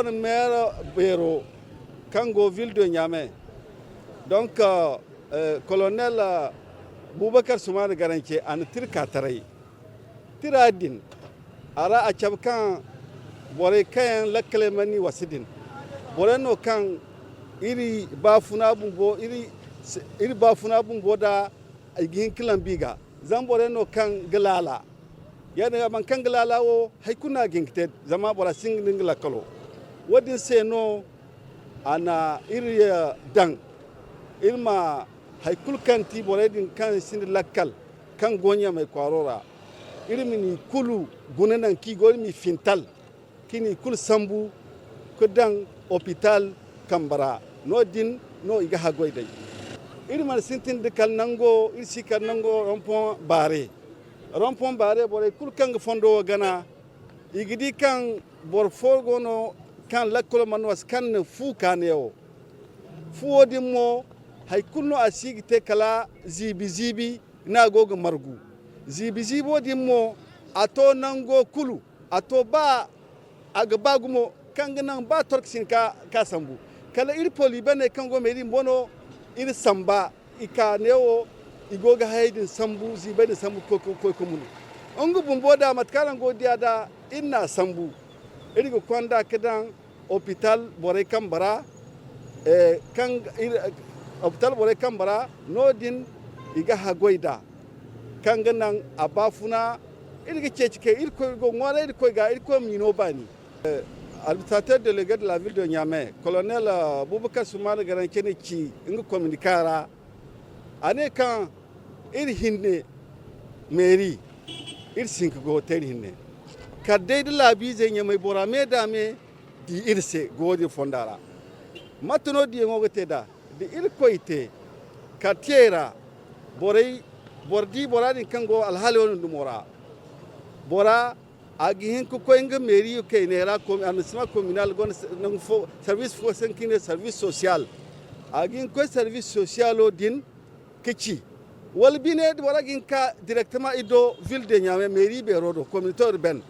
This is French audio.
gon maire Bero Kango ville de Niamey. Donc colonel Boubacar Soumane Garanke an tirka tarai tiradin ara a cabkan bore kayan lakkale mani wasidin bore no kan iri bafuna bumbo iri bafuna bumbo da igin kilan biga zan bore no kan galala yana man kan galala wo haikuna ginkte zama bora singin lakkalo wadin se no ana iri dan ilma haikul kan ti boredin kan sin lakkal kan gonya mai kwarora ilmi kulu gunanan ki mi fintal kini kul sambu kudan hospital kambara no din no iga hagoy dai ilma sintin de kal nango isi kal nango rompon bare bore kul kan fondo gana igidi kan bor forgono kan lakkol manwas kan fu kaneo fu odimo hay kunno a sigite kala zibi na goga margu zibi dimmo ato nango kulu ato ba aga bagumo kanga nan ba torksin ka sambu kala ir poli bane kango meri mono ir samba ika newo igoga haydin sambu zibe da sambu ko mun ongu bumbo da matkaran godiya da inna sambu irigo kwanda kadan hospital bore kambara kan hospital bore kambara nodin iga hagoida kanga nan abafuna iriga cecike irko go ngora irko ga irko mino bani administrateur délégué de la ville de Niamey colonel Boubacar Soumane Garanke ne ki inga communicara ane kan ir hinne mairie ir sink go hotel hinne kadde de la bize Niamey bora medame di irse godi fondara matno di ngogote da di irkoite katiera bordi borani kango alhali wonu dumora bora agihin ko inga mairie ke nera ko arrondissement communal gon nang fo service fo sankine service social agin ko service social din kici walbine bora gin ka directement ido ville de Niamey mairie be rodo communauté urbaine